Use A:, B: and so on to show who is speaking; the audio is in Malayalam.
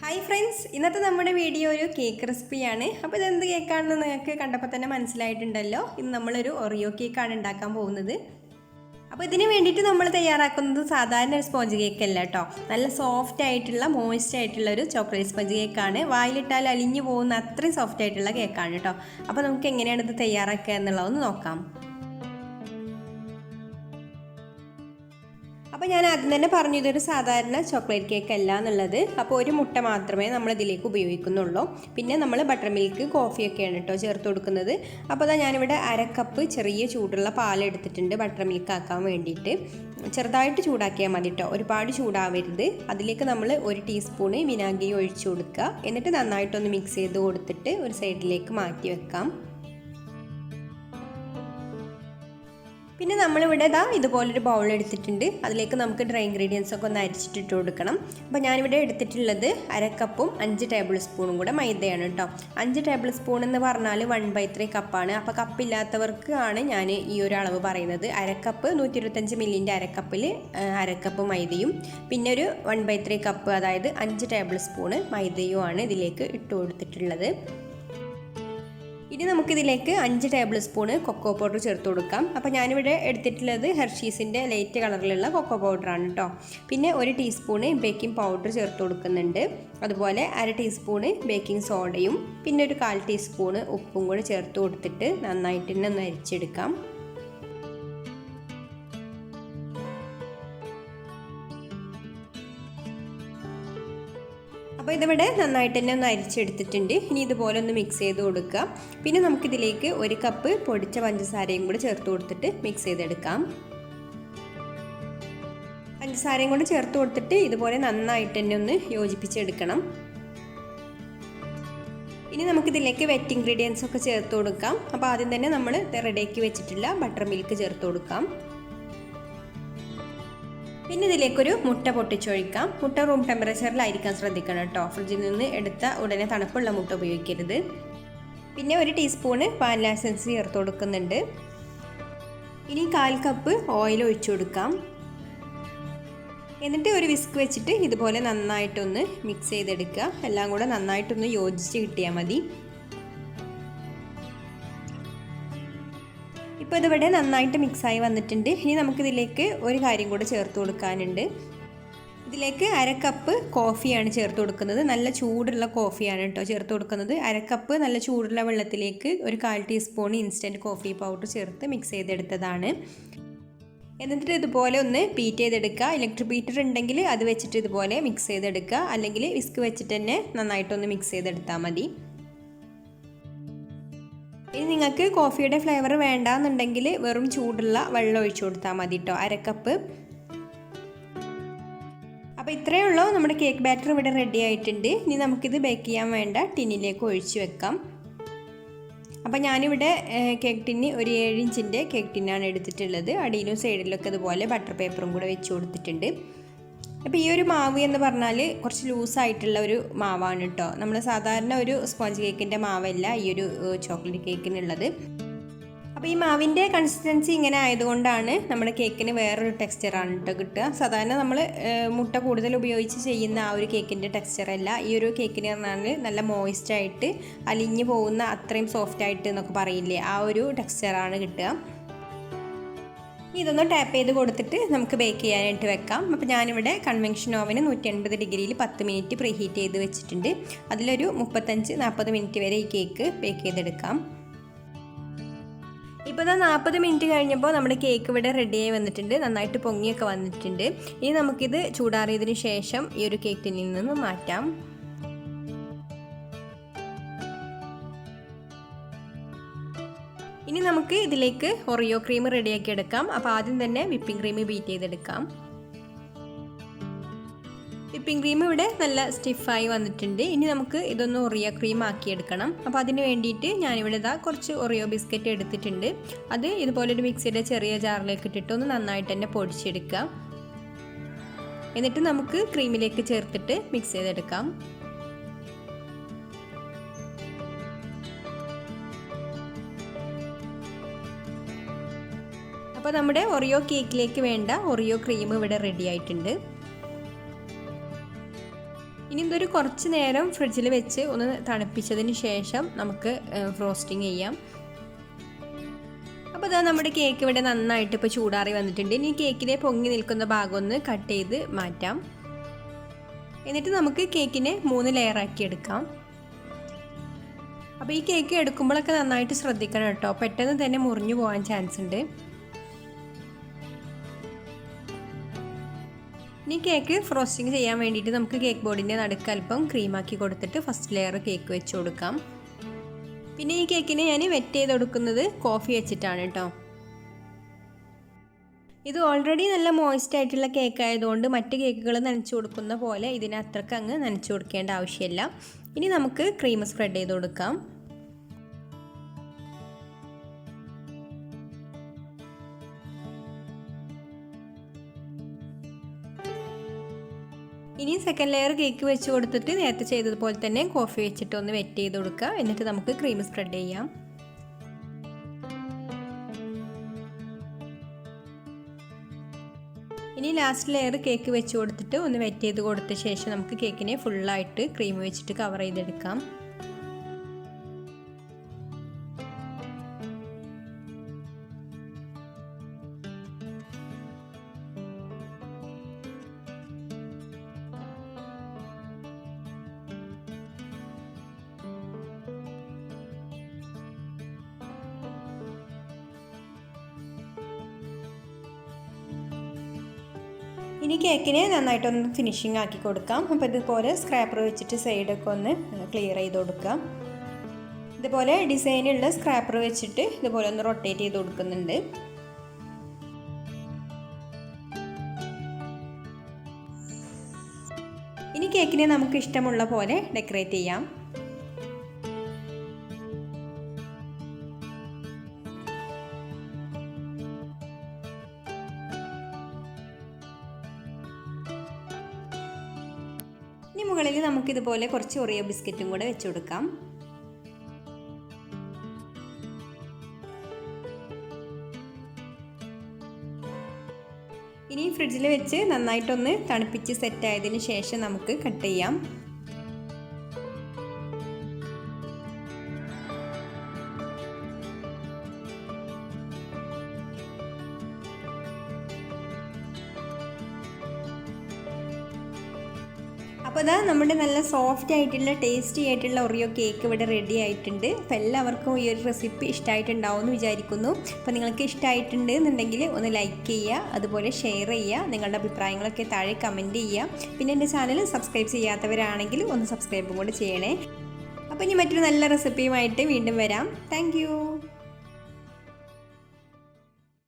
A: ഹായ് ഫ്രണ്ട്സ്, ഇന്നത്തെ നമ്മുടെ വീഡിയോ ഒരു കേക്ക് റെസിപ്പിയാണ്. അപ്പോൾ ഇതെന്ത് കേക്കാണെന്ന് നിങ്ങൾക്ക് കണ്ടപ്പോൾ തന്നെ മനസ്സിലായിട്ടുണ്ടല്ലോ. ഇന്ന് നമ്മളൊരു ഒറിയോ കേക്കാണ് ഉണ്ടാക്കാൻ പോകുന്നത്. അപ്പോൾ ഇതിന് വേണ്ടിയിട്ട് നമ്മൾ തയ്യാറാക്കുന്നത് സാധാരണ ഒരു സ്പോഞ്ച് കേക്ക് അല്ല കേട്ടോ. നല്ല സോഫ്റ്റ് ആയിട്ടുള്ള മോയ്സ്റ്റ് ആയിട്ടുള്ള ഒരു ചോക്ലേറ്റ് സ്പോഞ്ച് കേക്കാണ്. വായിലിട്ടാൽ അലിഞ്ഞു പോകുന്ന അത്രയും സോഫ്റ്റ് ആയിട്ടുള്ള കേക്കാണ് കേട്ടോ. അപ്പോൾ നമുക്ക് എങ്ങനെയാണ് ഇത് തയ്യാറാക്കുക എന്നുള്ളതൊന്ന് നോക്കാം. അപ്പോൾ ഞാൻ ആദ്യം തന്നെ പറഞ്ഞു ഇതൊരു സാധാരണ ചോക്ലേറ്റ് കേക്ക് അല്ല എന്നുള്ളത്. അപ്പോൾ ഒരു മുട്ട മാത്രമേ നമ്മൾ ഇതിലേക്ക് ഉപയോഗിക്കുന്നുള്ളൂ. പിന്നെ നമ്മൾ ബട്ടർ മിൽക്ക് കോഫിയൊക്കെയാണ് കേട്ടോ ചേർത്ത് കൊടുക്കുന്നത്. അപ്പോൾ അതാ ഞാനിവിടെ 1/2 കപ്പ് ചെറിയ ചൂടുള്ള പാലെടുത്തിട്ടുണ്ട് ബട്ടർ മിൽക്ക് ആക്കാൻ വേണ്ടിയിട്ട്. ചെറുതായിട്ട് ചൂടാക്കിയാൽ മതി കേട്ടോ, ഒരുപാട് ചൂടാവരുത്. അതിലേക്ക് നമ്മൾ 1 ടീസ്പൂണ് വിനാഗിരി ഒഴിച്ചു കൊടുക്കുക. എന്നിട്ട് നന്നായിട്ടൊന്ന് മിക്സ് ചെയ്ത് കൊടുത്തിട്ട് ഒരു സൈഡിലേക്ക് മാറ്റി വെക്കാം. പിന്നെ നമ്മളിവിടെ ഇതുപോലൊരു ബൗൾ എടുത്തിട്ടുണ്ട്. അതിലേക്ക് നമുക്ക് ഡ്രൈ ഇൻഗ്രീഡിയൻസ് ഒക്കെ ഒന്ന് അരിച്ചിട്ടിട്ട് കൊടുക്കണം. അപ്പോൾ ഞാനിവിടെ എടുത്തിട്ടുള്ളത് 1/2 കപ്പും 5 ടേബിൾ സ്പൂണും കൂടെ മൈദയാണ് കേട്ടോ. 5 ടേബിൾ സ്പൂൺ എന്ന് പറഞ്ഞാൽ 1/3 കപ്പാണ്. അപ്പോൾ കപ്പില്ലാത്തവർക്ക് ആണ് ഞാൻ ഈ ഒരു അളവ് പറയുന്നത്. 1/2 കപ്പ് 125 മില്ലിൻ്റെ 1/2 കപ്പിൽ 1/2 കപ്പ് മൈദയും പിന്നെ ഒരു 1/3 കപ്പ് അതായത് 5 ടേബിൾ സ്പൂണ് മൈദയുമാണ് ഇതിലേക്ക് ഇട്ട് കൊടുത്തിട്ടുള്ളത്. ഇനി നമുക്കിതിലേക്ക് 5 ടേബിൾ സ്പൂണ് കൊക്കോ പൗഡർ ചേർത്ത് കൊടുക്കാം. അപ്പോൾ ഞാനിവിടെ എടുത്തിട്ടുള്ളത് ഹെർഷീസിൻ്റെ ലൈറ്റ് കളറിലുള്ള കൊക്കോ പൗഡറാണ് കേട്ടോ. പിന്നെ 1 ടീസ്പൂണ് ബേക്കിംഗ് പൗഡർ ചേർത്ത് കൊടുക്കുന്നുണ്ട്. അതുപോലെ 1/2 ടീസ്പൂണ് ബേക്കിംഗ് സോഡയും പിന്നെ ഒരു 1/4 ടീസ്പൂണ് ഉപ്പും കൂടെ ചേർത്ത് കൊടുത്തിട്ട് നന്നായിട്ട് തന്നെ ഒന്ന് അരിച്ചെടുക്കാം. അപ്പോൾ ഇതിവിടെ നന്നായിട്ട് തന്നെ ഒന്ന് അരിച്ചെടുത്തിട്ടുണ്ട്. ഇനി ഇതുപോലെ ഒന്ന് മിക്സ് ചെയ്ത് കൊടുക്കുക. പിന്നെ നമുക്കിതിലേക്ക് 1 കപ്പ് പൊടിച്ച പഞ്ചസാരയും കൂടി ചേർത്ത് കൊടുത്തിട്ട് മിക്സ് ചെയ്തെടുക്കാം. പഞ്ചസാരയും കൂടി ചേർത്ത് കൊടുത്തിട്ട് ഇതുപോലെ നന്നായിട്ട് തന്നെ ഒന്ന് യോജിപ്പിച്ചെടുക്കണം. ഇനി നമുക്കിതിലേക്ക് വെറ്റ് ഇൻഗ്രീഡിയൻസ് ഒക്കെ ചേർത്ത് കൊടുക്കാം. അപ്പോൾ ആദ്യം തന്നെ നമ്മൾ റെഡിയാക്കി വെച്ചിട്ടുള്ള ബട്ടർ മിൽക്ക് ചേർത്ത് കൊടുക്കാം. പിന്നെ ഇതിലേക്കൊരു മുട്ട പൊട്ടിച്ചൊഴിക്കാം. മുട്ട റൂം ടെമ്പറേച്ചറിലായിരിക്കാൻ ശ്രദ്ധിക്കണം കേട്ടോ. ഫ്രിഡ്ജിൽ നിന്ന് എടുത്ത ഉടനെ തണുപ്പുള്ള മുട്ട ഉപയോഗിക്കരുത്. പിന്നെ 1 ടീസ്പൂണ് വാനില എസൻസ് ചേർത്ത് കൊടുക്കുന്നുണ്ട്. ഇനി 1/4 കപ്പ് ഓയിൽ ഒഴിച്ചു കൊടുക്കാം. എന്നിട്ട് ഒരു വിസ്ക് വെച്ചിട്ട് ഇതുപോലെ നന്നായിട്ടൊന്ന് മിക്സ് ചെയ്തെടുക്കുക. എല്ലാം കൂടെ നന്നായിട്ടൊന്ന് യോജിച്ച് കിട്ടിയാൽ മതി. ഇപ്പോൾ ഇതിവിടെ നന്നായിട്ട് മിക്സായി വന്നിട്ടുണ്ട്. ഇനി നമുക്കിതിലേക്ക് ഒരു കാര്യം കൂടെ ചേർത്ത് കൊടുക്കാനുണ്ട്. ഇതിലേക്ക് 1/2 കപ്പ് കോഫിയാണ് ചേർത്ത് കൊടുക്കുന്നത്. നല്ല ചൂടുള്ള കോഫിയാണ് കേട്ടോ ചേർത്ത് കൊടുക്കുന്നത്. 1/2 കപ്പ് നല്ല ചൂടുള്ള വെള്ളത്തിലേക്ക് ഒരു 1/4 ടീസ്പൂൺ ഇൻസ്റ്റൻറ്റ് കോഫി പൗഡർ ചേർത്ത് മിക്സ് ചെയ്തെടുത്തതാണ്. എന്നിട്ട് ഇതുപോലെ ഒന്ന് ബീറ്റ് ചെയ്തെടുക്കുക. ഇലക്ട്രിക് ബീറ്റർ ഉണ്ടെങ്കിൽ അത് വെച്ചിട്ട് ഇതുപോലെ മിക്സ് ചെയ്തെടുക്കുക. അല്ലെങ്കിൽ വിസ്ക് വെച്ചിട്ട് തന്നെ നന്നായിട്ടൊന്ന് മിക്സ് ചെയ്തെടുത്താൽ മതി. ഇനി നിങ്ങൾക്ക് കോഫിയുടെ ഫ്ലേവർ വേണ്ടാന്നുണ്ടെങ്കിൽ വെറും ചൂടുള്ള വെള്ളം ഒഴിച്ചു കൊടുത്താൽ മതി കേട്ടോ. 1/2 കപ്പ്. അപ്പോൾ ഇത്രയേ ഉള്ളൂ, നമ്മുടെ കേക്ക് ബാറ്റർ ഇവിടെ റെഡി ആയിട്ടുണ്ട്. ഇനി നമുക്കിത് ബേക്ക് ചെയ്യാൻ വേണ്ട ടിന്നിലേക്ക് ഒഴിച്ചു വെക്കാം. അപ്പോൾ ഞാനിവിടെ കേക്ക് ടിന്ന് ഒരു 7 ഇഞ്ചിൻ്റെ കേക്ക് ടിന്നാണ് എടുത്തിട്ടുള്ളത്. അടിയിലും സൈഡിലൊക്കെ ഇതുപോലെ ബട്ടർ പേപ്പറും കൂടെ വെച്ച് കൊടുത്തിട്ടുണ്ട്. അപ്പോൾ ഈ ഒരു മാവ് എന്ന് പറഞ്ഞാൽ കുറച്ച് ലൂസായിട്ടുള്ള ഒരു മാവാണ് കേട്ടോ. നമ്മൾ സാധാരണ ഒരു സ്പോഞ്ച് കേക്കിൻ്റെ മാവല്ല ഈ ഒരു ചോക്ലേറ്റ് കേക്കിനുള്ളത്. അപ്പോൾ ഈ മാവിൻ്റെ കൺസിസ്റ്റൻസി ഇങ്ങനെ ആയതുകൊണ്ടാണ് നമ്മുടെ കേക്കിന് വേറൊരു ടെക്സ്ചറാണ് കേട്ടോ കിട്ടുക. സാധാരണ നമ്മൾ മുട്ട കൂടുതൽ ഉപയോഗിച്ച് ചെയ്യുന്ന ആ ഒരു കേക്കിൻ്റെ ടെക്സ്ചറല്ല. ഈ ഒരു കേക്കിന് പറഞ്ഞാൽ നല്ല മോയിസ്റ്റായിട്ട് അലിഞ്ഞു പോകുന്ന അത്രയും സോഫ്റ്റായിട്ട് എന്നൊക്കെ പറയില്ലേ, ആ ഒരു ടെക്സ്ചറാണ് കിട്ടുക. ഇതൊന്ന് ടാപ്പ് ചെയ്ത് കൊടുത്തിട്ട് നമുക്ക് ബേക്ക് ചെയ്യാനായിട്ട് വെക്കാം. അപ്പോൾ ഞാനിവിടെ കൺവെൻഷൻ ഓവന് 180 ഡിഗ്രിയിൽ 10 മിനിറ്റ് പ്രീ ഹീറ്റ് ചെയ്ത് വെച്ചിട്ടുണ്ട്. അതിലൊരു 35-40 മിനിറ്റ് വരെ ഈ കേക്ക് ബേക്ക് ചെയ്തെടുക്കാം. ഇപ്പോൾ 40 മിനിറ്റ് കഴിഞ്ഞപ്പോൾ നമ്മുടെ കേക്ക് ഇവിടെ റെഡിയായി വന്നിട്ടുണ്ട്. നന്നായിട്ട് പൊങ്ങിയൊക്കെ വന്നിട്ടുണ്ട്. ഇനി നമുക്കിത് ചൂടാറിയതിന് ശേഷം ഈ ഒരു കേക്ക് ടിന്നിൽ നിന്ന് മാറ്റാം. ഇനി നമുക്ക് ഇതിലേക്ക് ഒറിയോ ക്രീം റെഡിയാക്കി എടുക്കാം. അപ്പോൾ ആദ്യം തന്നെ വിപ്പിംഗ് ക്രീം ബീറ്റ് ചെയ്തെടുക്കാം. വിപ്പിംഗ് ക്രീം ഇവിടെ നല്ല സ്റ്റിഫായി വന്നിട്ടുണ്ട്. ഇനി നമുക്ക് ഇതൊന്ന് ഒറിയോ ക്രീം ആക്കിയെടുക്കണം. അപ്പോൾ അതിന് വേണ്ടിയിട്ട് ഞാനിവിടെ കുറച്ച് ഒറിയോ ബിസ്ക്കറ്റ് എടുത്തിട്ടുണ്ട്. അത് ഇതുപോലൊരു മിക്സിയുടെ ചെറിയ ജാറിലേക്ക് ഇട്ടിട്ട് ഒന്ന് നന്നായിട്ട് തന്നെ പൊടിച്ചെടുക്കുക. എന്നിട്ട് നമുക്ക് ക്രീമിലേക്ക് ചേർത്തിട്ട് മിക്സ് ചെയ്തെടുക്കാം. അപ്പോൾ നമ്മുടെ ഒറിയോ കേക്കിലേക്ക് വേണ്ട ഒറിയോ ക്രീം ഇവിടെ റെഡി ആയിട്ടുണ്ട്. ഇനി ഇതൊരു കുറച്ച് നേരം ഫ്രിഡ്ജിൽ വെച്ച് ഒന്ന് തണുപ്പിച്ചതിന് ശേഷം നമുക്ക് ഫ്രോസ്റ്റിംഗ് ചെയ്യാം. അപ്പോൾ ഇതാ നമ്മുടെ കേക്ക് ഇവിടെ നന്നായിട്ട് ഇപ്പോൾ ചൂടാറി വന്നിട്ടുണ്ട്. ഇനി കേക്കിലെ പൊങ്ങി നിൽക്കുന്ന ഭാഗം ഒന്ന് കട്ട് ചെയ്ത് മാറ്റാം. എന്നിട്ട് നമുക്ക് കേക്കിനെ 3 ലെയറാക്കി എടുക്കാം. അപ്പോൾ ഈ കേക്ക് എടുക്കുമ്പോഴൊക്കെ നന്നായിട്ട് ശ്രദ്ധിക്കണം കേട്ടോ, പെട്ടെന്ന് തന്നെ മുറിഞ്ഞു പോകാൻ ചാൻസ് ഉണ്ട്. ഇനി കേക്ക് ഫ്രോസ്റ്റിംഗ് ചെയ്യാൻ വേണ്ടിയിട്ട് നമുക്ക് കേക്ക് ബോർഡിൻ്റെ നടുക്ക് അല്പം ക്രീമാക്കി കൊടുത്തിട്ട് ഫസ്റ്റ് ലെയർ കേക്ക് വെച്ച് കൊടുക്കാം. പിന്നെ ഈ കേക്കിനെ ഞാൻ വെറ്റ് ചെയ്ത് കൊടുക്കുന്നത് കോഫി വെച്ചിട്ടാണ് കേട്ടോ. ഇത് ഓൾറെഡി നല്ല മോയ്സ്റ്റ് ആയിട്ടുള്ള കേക്ക് ആയതുകൊണ്ട് മറ്റ് കേക്കുകൾ നനച്ചു കൊടുക്കുന്ന പോലെ ഇതിന് അത്രയ്ക്ക് അങ്ങ് നനച്ചു കൊടുക്കേണ്ട ആവശ്യമില്ല. ഇനി നമുക്ക് ക്രീം സ്പ്രെഡ് ചെയ്ത് കൊടുക്കാം. ഇനി സെക്കൻഡ് ലെയർ കേക്ക് വെച്ച് കൊടുത്തിട്ട് നേരത്തെ ചെയ്തതുപോലെ തന്നെ കോഫി വെച്ചിട്ട് ഒന്ന് വെറ്റ് ചെയ്ത് കൊടുക്കുക. എന്നിട്ട് നമുക്ക് ക്രീം സ്പ്രെഡ് ചെയ്യാം. ഇനി ലാസ്റ്റ് ലെയർ കേക്ക് വെച്ച് കൊടുത്തിട്ട് ഒന്ന് വെറ്റ് ചെയ്ത് കൊടുത്ത ശേഷം നമുക്ക് കേക്കിനെ ഫുള്ളായിട്ട് ക്രീം വെച്ചിട്ട് കവർ ചെയ്തെടുക്കാം. ഇനി കേക്കിനെ നന്നായിട്ടൊന്ന് ഫിനിഷിംഗ് ആക്കി കൊടുക്കാം. അപ്പോൾ ഇതുപോലെ സ്ക്രാപ്പർ വെച്ചിട്ട് സൈഡൊക്കെ ഒന്ന് ക്ലിയർ ചെയ്ത് കൊടുക്കാം. ഇതുപോലെ ഡിസൈനുള്ള സ്ക്രാപ്പർ വെച്ചിട്ട് ഇതുപോലെ ഒന്ന് റൊട്ടേറ്റ് ചെയ്ത് കൊടുക്കുന്നുണ്ട്. ഇനി കേക്കിനെ നമുക്ക് ഇഷ്ടമുള്ള പോലെ ഡെക്കറേറ്റ് ചെയ്യാം. ഇനി മുകളിൽ നമുക്കിതുപോലെ കുറച്ച് ഒറിയോ ബിസ്ക്കറ്റും കൂടെ വെച്ച് കൊടുക്കാം. ഇനി ഫ്രിഡ്ജിൽ വെച്ച് നന്നായിട്ടൊന്ന് തണുപ്പിച്ച് സെറ്റ് ആയതിന് ശേഷം നമുക്ക് കട്ട് ചെയ്യാം. അപ്പോൾ ഇതാ നമ്മുടെ നല്ല സോഫ്റ്റ് ആയിട്ടുള്ള ടേസ്റ്റി ആയിട്ടുള്ള ഒറിയോ കേക്ക് ഇവിടെ റെഡി ആയിട്ടുണ്ട്. അപ്പോൾ എല്ലാവർക്കും ഈ ഒരു റെസിപ്പി ഇഷ്ടമായിട്ടുണ്ടാവും എന്ന് വിചാരിക്കുന്നു. അപ്പോൾ നിങ്ങൾക്ക് ഇഷ്ടമായിട്ടുണ്ട് എന്നുണ്ടെങ്കിൽ ഒന്ന് ലൈക്ക് ചെയ്യുക, അതുപോലെ ഷെയർ ചെയ്യുക, നിങ്ങളുടെ അഭിപ്രായങ്ങളൊക്കെ താഴെ കമൻറ്റ് ചെയ്യുക. പിന്നെ എൻ്റെ ചാനൽ സബ്സ്ക്രൈബ് ചെയ്യാത്തവരാണെങ്കിൽ ഒന്ന് സബ്സ്ക്രൈബും കൂടെ ചെയ്യണേ. അപ്പോൾ ഇനി മറ്റൊരു നല്ല റെസിപ്പിയുമായിട്ട് വീണ്ടും വരാം. താങ്ക്